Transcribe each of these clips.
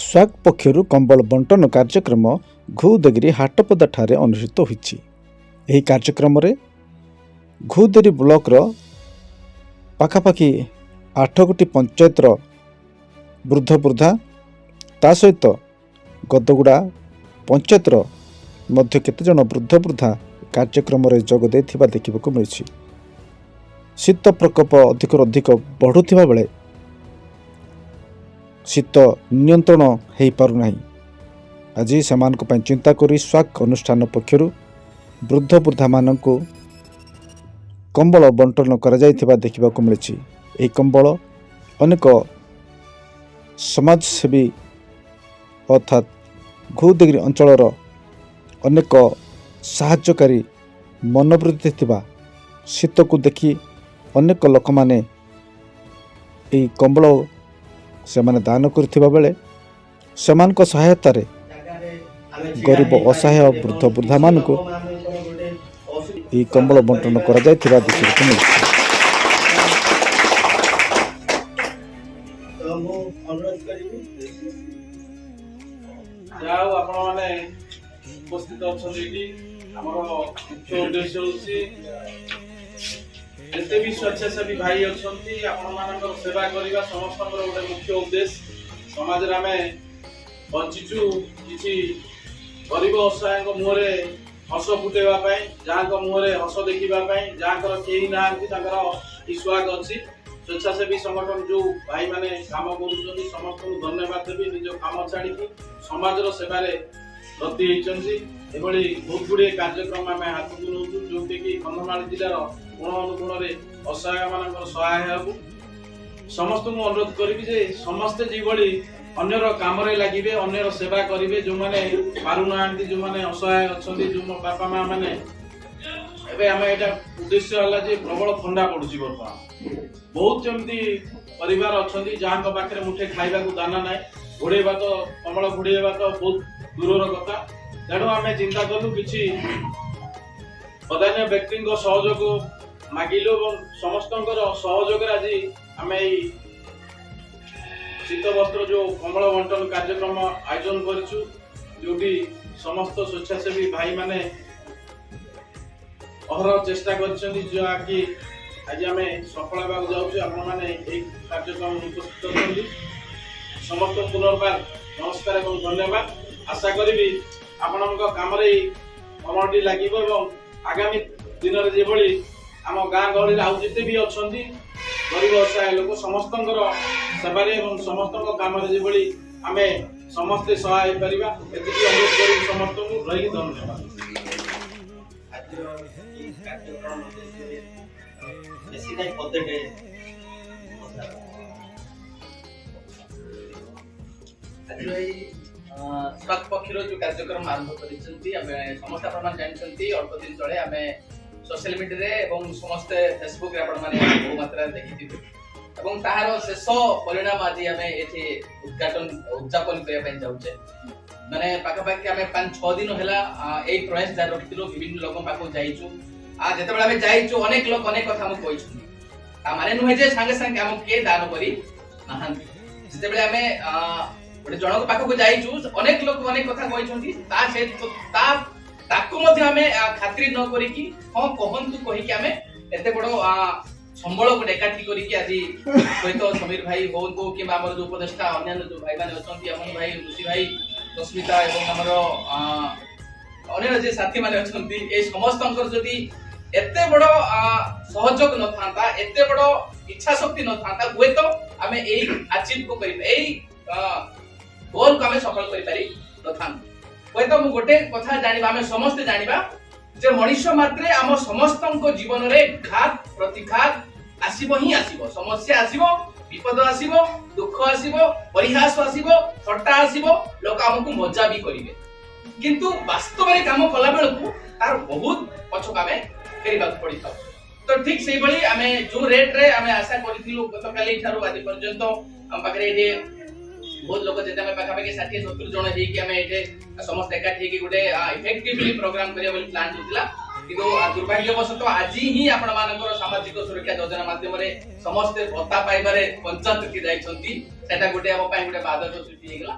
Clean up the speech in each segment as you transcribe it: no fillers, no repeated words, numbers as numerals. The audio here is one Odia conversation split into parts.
ସ୍ୱାକ୍ ପକ୍ଷରୁ କମ୍ବଳ ବଣ୍ଟନ କାର୍ଯ୍ୟକ୍ରମ ଘୁଉଦଗିରି ହାଟପଦାଠାରେ ଅନୁଷ୍ଠିତ ହୋଇଛି। ଏହି କାର୍ଯ୍ୟକ୍ରମରେ ଘୁଉଦଗିରି ବ୍ଲକର ପାଖାପାଖି 8 ଗୋଟି ପଞ୍ଚାୟତର ବୃଦ୍ଧ ବୃଦ୍ଧା ତା ସହିତ ଗଦଗୁଡ଼ା ପଞ୍ଚାୟତର ମଧ୍ୟ କେତେଜଣ ବୃଦ୍ଧ ବୃଦ୍ଧା କାର୍ଯ୍ୟକ୍ରମରେ ଯୋଗ ଦେଇଥିବା ଦେଖିବାକୁ ମିଳିଛି। ଶୀତ ପ୍ରକୋପ ଅଧିକରୁ ଅଧିକ ବଢ଼ୁଥିବା ବେଳେ ଶୀତ ନିୟନ୍ତ୍ରଣ ହୋଇପାରୁନାହିଁ। ଆଜି ସେମାନଙ୍କ ପାଇଁ ଚିନ୍ତା କରି ସ୍ୱାକ୍ ଅନୁଷ୍ଠାନ ପକ୍ଷରୁ ବୃଦ୍ଧ ବୃଦ୍ଧାମାନଙ୍କୁ କମ୍ବଳ ବଣ୍ଟନ କରାଯାଇଥିବା ଦେଖିବାକୁ ମିଳିଛି। ଏହି କମ୍ବଳ ଅନେକ ସମାଜସେବୀ ଅର୍ଥାତ୍ ଘୁଉଦଗିରି ଅଞ୍ଚଳର ଅନେକ ସାହାଯ୍ୟକାରୀ ମନୋବୃତ୍ତି ଥିବା ଶୀତକୁ ଦେଖି ଅନେକ ଲୋକମାନେ ଏହି କମ୍ବଳ ସେମାନେ ଦାନ କରିଥିବା ବେଳେ ସେମାନଙ୍କ ସହାୟତାରେ ଗରିବ ଅସହାୟ ବୃଦ୍ଧ ବୃଦ୍ଧାମାନଙ୍କୁ ଏହି କମ୍ବଳ ବଣ୍ଟନ କରାଯାଇଥିବା ଦେଖିବାକୁ ମିଳିଛି। ଉପସ୍ଥିତ ଅଛନ୍ତି ଏଠି ଆମର ମୁଖ୍ୟ ଉଦ୍ଦେଶ୍ୟ ହେଉଛି ଯେତେ ବି ସ୍ୱେଚ୍ଛାସେବୀ ଭାଇ ଅଛନ୍ତି ଆପଣମାନଙ୍କର ସେବା କରିବା ସମସ୍ତଙ୍କର ଗୋଟେ ମୁଖ୍ୟ ଉଦ୍ଦେଶ୍ୟ। ସମାଜରେ ଆମେ ବଞ୍ଚିଛୁ କିଛି ଗରିବ ଅସହାୟଙ୍କ ମୁହଁରେ ହସ ଫୁଟେଇବା ପାଇଁ, ଯାହାଙ୍କ ମୁହଁରେ ହସ ଦେଖିବା ପାଇଁ, ଯାହାଙ୍କର କେହି ନାହାନ୍ତି ତାଙ୍କର ସ୍ୱାକ୍ ଅଛି। ସ୍ୱେଚ୍ଛାସେବୀ ସଂଗଠନ ଯୋଉ ଭାଇମାନେ କାମ କରୁଛନ୍ତି ସମସ୍ତଙ୍କୁ ଧନ୍ୟବାଦ ଦେବି। ନିଜ କାମ ଛାଡ଼ିକି ସମାଜର ସେବାରେ ବ୍ରତୀ ହେଇଛନ୍ତି। ଏଭଳି ବହୁତ ଗୁଡ଼ିଏ କାର୍ଯ୍ୟକ୍ରମ ଆମେ ହାତକୁ ନେଉଛୁ ଯୋଉଠିକି କନ୍ଧମାଳ ଜିଲ୍ଲାର କୋଣ ଅନୁକୋଣରେ ଅସହାୟ ମାନଙ୍କର ସହାୟ ହେବୁ। ସମସ୍ତଙ୍କୁ ଅନୁରୋଧ କରିବି ଯେ ସମସ୍ତେ ଯେଭଳି ଅନ୍ୟର କାମରେ ଲାଗିବେ, ଅନ୍ୟର ସେବା କରିବେ। ଯୋଉମାନେ ପାରୁନାହାନ୍ତି, ଯୋଉମାନେ ଅସହାୟ ଅଛନ୍ତି, ଯୋଉ ବାପା ମା ମାନେ ଏବେ ଆମେ ଏଇଟା ଉଦ୍ଦେଶ୍ୟ ହେଲା ଯେ ପ୍ରବଳ ଥଣ୍ଡା ପଡୁଛି ବର୍ତ୍ତମାନ। ବହୁତ ଏମିତି ପରିବାର ଅଛନ୍ତି ଯାହାଙ୍କ ପାଖରେ ମୁଠେ ଖାଇବାକୁ ଦାନା ନାହିଁ, ଘୋଡ଼େଇବା ତ କମଳ ଘୋଡ଼େଇବା ତ ବହୁତ ଦୂରର କଥା। ତେଣୁ ଆମେ ଚିନ୍ତା କଲୁ କିଛି ପ୍ରଧାନ୍ୟ ବ୍ୟକ୍ତିଙ୍କ ସହଯୋଗ ମାଗିଲୁ ଏବଂ ସମସ୍ତଙ୍କର ସହଯୋଗରେ ଆଜି ଆମେ ଏଇ ଶୀତ ବସ୍ତ୍ର ଯୋଉ କମଳ ବଣ୍ଟନ କାର୍ଯ୍ୟକ୍ରମ ଆୟୋଜନ କରିଛୁ, ଯୋଉଠି ସମସ୍ତ ସ୍ୱେଚ୍ଛାସେବୀ ଭାଇମାନେ ଅହରହ ଚେଷ୍ଟା କରିଛନ୍ତି ଯାହାକି ଆଜି ଆମେ ସଫଳ ହେବାକୁ ଯାଉଛୁ। ଆପଣମାନେ ଏହି କାର୍ଯ୍ୟକ୍ରମ ଉପସ୍ଥିତ ଅଛନ୍ତି, ସମସ୍ତଙ୍କୁ ପୁନର୍ବାର ନମସ୍କାର ଏବଂ ଧନ୍ୟବାଦ। ଆଶା କରିବି ଆପଣଙ୍କ କାମରେ ଏହି କମଳଟି ଲାଗିବ ଏବଂ ଆଗାମୀ ଦିନରେ ଯେଭଳି ଆମ ଗାଁ ଗହଳିରେ ଆଉ ଯେତେ ବି ଅଛନ୍ତି ଗରିବ ଅସହାୟ ଲୋକ ସମସ୍ତଙ୍କର ସେବାରେ ଏବଂ ସମସ୍ତଙ୍କ କାମରେ ଯେଭଳି ଆମେ ସମସ୍ତେ ସହାୟ ହେଇପାରିବା ଏତିକି ଅନୁରୋଧ କରିବି ସମସ୍ତଙ୍କୁ। ରହିଲି ଧନ୍ୟବାଦ। ସ୍ୱାକ୍ ପକ୍ଷରୁ ଯୋଉ କାର୍ଯ୍ୟକ୍ରମ ଆରମ୍ଭ କରିଛନ୍ତି ଆମେ ସମସ୍ତେ ଆପଣମାନେ ଜାଣିଛନ୍ତି। ଅଳ୍ପ ଦିନ ତଳେ ଆମେ ସୋସିଆଲ ମିଡ଼ିଆରେ ଏବଂ ସମସ୍ତେ ଫେସବୁକରେ ଆପଣମାନେ ବହୁ ମାତ୍ରାରେ ଦେଖିଥିବେ ଏବଂ ତାହାର ଶେଷ ପରିଣାମ ଆଜି ଆମେ ଏଠି ଉଦଯାପନ କରିବା ପାଇଁ ଯାଉଛେ। ମାନେ ପାଖାପାଖି ଆମେ 5-6 ଦିନ ହେଲା ଏଇ ପ୍ରୟାସ ଜାରି ରଖିଥିଲୁ, ବିଭିନ୍ନ ଲୋକଙ୍କ ପାଖକୁ ଯାଇଛୁ। ଯେତେବେଳେ ଆମେ ଯାଇଛୁ ଅନେକ ଲୋକ ଅନେକ କଥା ଆମକୁ କହିଛନ୍ତି। ତା ମାନେ ନୁହେଁ ଯେ ସାଙ୍ଗେ ସାଙ୍ଗେ ଆମକୁ କିଏ ଦାନ କରି ନାହାନ୍ତି। ଯେତେବେଳେ ଆମେ ଗୋଟେ ଜଣଙ୍କ ପାଖକୁ ଯାଇଛୁ ଅନେକ ଲୋକ ଅନେକ କଥା କହିଛନ୍ତି, ତାକୁ ମଧ୍ୟ ଆମେ ଖାତିର ନ କରିକି ହଁ କହନ୍ତୁ କହିକି ଆମେ ଏତେ ବଡ ସମ୍ବଳ ଗୋଟେ ଏକାଠି କରିକି ଆଜି ହୁଏତ ସମୀର ଭାଇ ହୁଅନ୍ତୁ କିମ୍ବା ଆମର ଯୋଉ ଉପଦେଷ୍ଟା ଅନ୍ୟାନ୍ୟ ଯୋଉ ଭାଇମାନେ ଅଛନ୍ତି, ଅମନ ଭାଇ, ଋଷି ଭାଇ, ରଶ୍ମିତା ଏବଂ ଆମର ଅନ୍ୟାନ୍ୟ ଯେ ସାଥୀ ମାନେ ଅଛନ୍ତି, ଏଇ ସମସ୍ତଙ୍କର ଯଦି ଏତେ ବଡ ସହଯୋଗ ନଥାନ୍ତା, ଏତେ ବଡ ଇଚ୍ଛା ଶକ୍ତି ନଥାନ୍ତା, ହୁଏତ ଆମେ ଏଇ ଆଚିଭ୍ କୁ କରିବା, ଏଇ ଗୋଲକୁ ଆମେ ସଫଳ କରିପାରି ନଥାନ୍ତୁ। ହୁଏତ ମୁଁ ଗୋଟେ କଥା ଜାଣିବା, ଆମେ ସମସ୍ତେ ଜାଣିବା ଯେ ମଣିଷ ମାତ୍ରେ ଆମ ସମସ୍ତଙ୍କ ଜୀବନରେ ଘାତ ପ୍ରତିଘାତ ଆସିବ ହିଁ ଆସିବ। ସମସ୍ୟା ଆସିବ, ବିପଦ ଆସିବ, ଦୁଃଖ ଆସିବ, ପରିହାସ ଆସିବ, ଥଟ୍ଟା ଆସିବ, ଲୋକ ଆମକୁ ମଜା ବି କରିବେ। କିନ୍ତୁ ବାସ୍ତବରେ କାମ କଲା ବେଳକୁ ତାର ବହୁତ ପଛକୁ ଆମେ ଫେରିବାକୁ ପଡିଥାଉ। ତ ଠିକ ସେଇଭଳି ଆମେ ଯୋଉ ରେଟରେ ଆମେ ଆଶା କରିଥିଲୁ ଗତକାଲି ଠାରୁ ଆଜି ପର୍ଯ୍ୟନ୍ତ ଆମ ପାଖରେ ଏଠି ବହୁତ ଲୋକ ଯେତେ ଆମେ ପାଖାପାଖି 60-70 ଜଣ ହେଇକି ଆମେ ଏଠି ସମସ୍ତେ ଏକାଠି ହେଇକି ଗୋଟେ ଇଫେକ୍ଟିଭଲି ପ୍ରୋଗ୍ରାମ କରିବା ବୋଲି ପ୍ଲାନ୍ ହେଇଥିଲା। किंतु दुर्भाग्यवशत आज ही आपण मानकर सामाजिक सुरक्षा योजना माध्यम रे समस्त भत्ता पाइबारे पंचायत के जाइछंती सेटा गुटे हम पाइ गुटे बाधक सृष्टि हेगला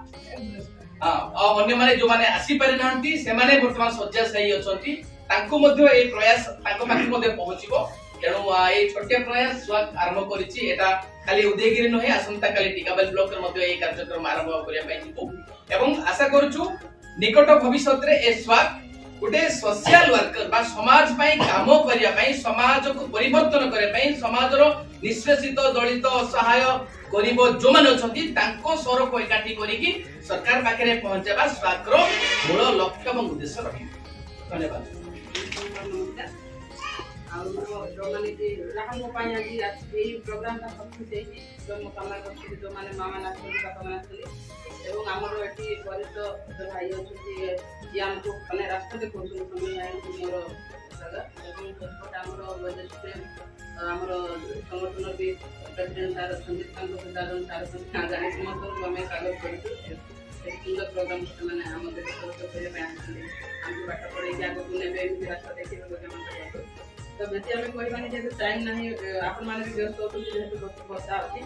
हां अन्य माने जो माने आसी पारि नांती से माने वर्तमान सज्जा सही अछंती तांको मध्ये ए प्रयास तांको पाखि मध्ये पहुंचिबो तेणु ए छोटे प्रयास स्वाग आरंभ करिछि एटा खाली उदयगिरी नहे आसंता काली टिकाबेल ब्लॉक रे मध्ये ए कार्यक्रम आरंभ करिया पाइ जिवो एवं आशा करूछु निकट भविष्यत रे ए स्वाग गोटे सोशल वर्कर बा समाज पई काम करिया पई समाज को परिवर्तन करे पई समाज रो निष्पेषित दलित असहाय गरीब जो मान अछंती तांको स्वर को एकाठी करी कि सरकार पाखरे पहुंचेबा स्वाग्र मूल लक्ष्य एवं उद्देश्य रही धन्यवाद जो माने कि राहन पाई आज यही प्रोग्राम का सक्सेस है जो कामना करछि जो माने मामा नाचली बापा नाचली एवं हमरो एठी वरिष्ठ भाई अछंती या हमको माने रास्ता दे कोन समय आइ मोर दादा एवं सपोर्ट हमरो वजस्ते हमरो संगठन भी president sir Sandeep Kant Dadan sir ना जाने समस्त हमें कागज करछु एक सुंदर प्रोग्राम माने हम देख सपोर्ट करे पे आछली हमको बाटा पड़े कि आगो नेबे भी रास्ता देखि लोग तो बेसी हमें कोई माने जे टाइम नहीं आपन माने भी व्यस्त होतो जे बता अछि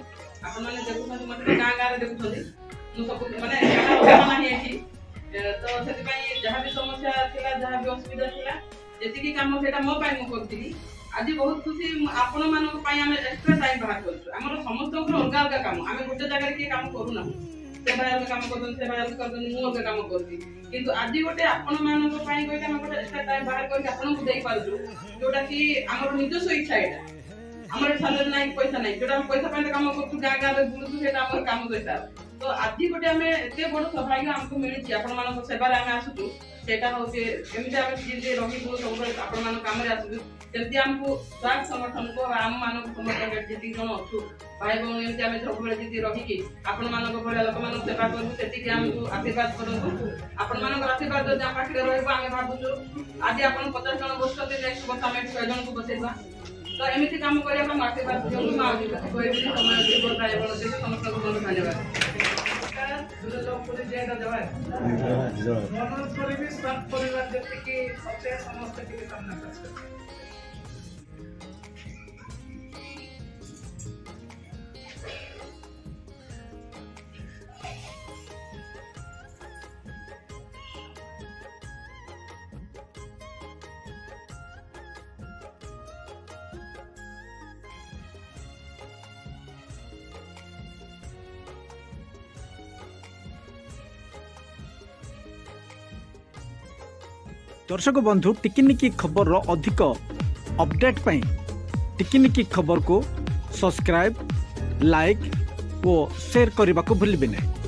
आपन माने देखु मते गां गां रे देखु छथि मु सब माने होना नहीं अछि तो सेति पई जहां भी समस्या थिला जहां भी असुविधा थिला जेति की काम सेटा मो पई मु करथिली आज बहुत खुशी आपन मानक पई हमें एक्स्ट्रा टाइम बाहर करछु हमर समस्त अलग अलग काम हमें गोटे जगह रे के काम करू ना से भाई काम करदन से भाई करदन मु अलग काम करथि किंतु आज गोटे आपन मानक पई कोइ हम गोटे एक्स्ट्रा टाइम बाहर करके आपन को देई पारछु जोटा कि हमर निजस्व इच्छा एटा हमर सैलरी नाही पैसा नाही जोटा हम पैसा पाइले काम करछु गां गां रे बुलुछु सेटा हमर काम करता तो आज गोटे हमें एते बड़ सौभाग्य हमको मिलिछि आपन मानक सेवा रे हमें आसुछु सेटा होते एमिते हम जे रही को सब आपन मानक काम रे आसुछु तेति हमको स्वाग संगठन को हम मानक संगठन जेति जन अछु भाई बहन एमिते हम सब जेति रही कि आपन मानक भले लोक मानक सेवा करू तेति कि हमको आशीर्वाद करनु आपन मानक आशीर्वाद जे हम पाखरे रहबो हम भाबुछु आज आपन 50 जन बसते नेक्स्ट बस हम 100 जन को बसेबा तो एमिति काम करिया हम आशीर्वाद देउ मा कोइ भी समय देबो ताय बन देबो समस्त को धन्यवाद परिवार जैसे कि समस्त के सामना कर दर्शक बंधु टिकिनिकी खबर अधिक अपडेट पाई टिकिनिकी खबर को सब्सक्राइब लाइक और शेयर करने को भूलिए नहीं।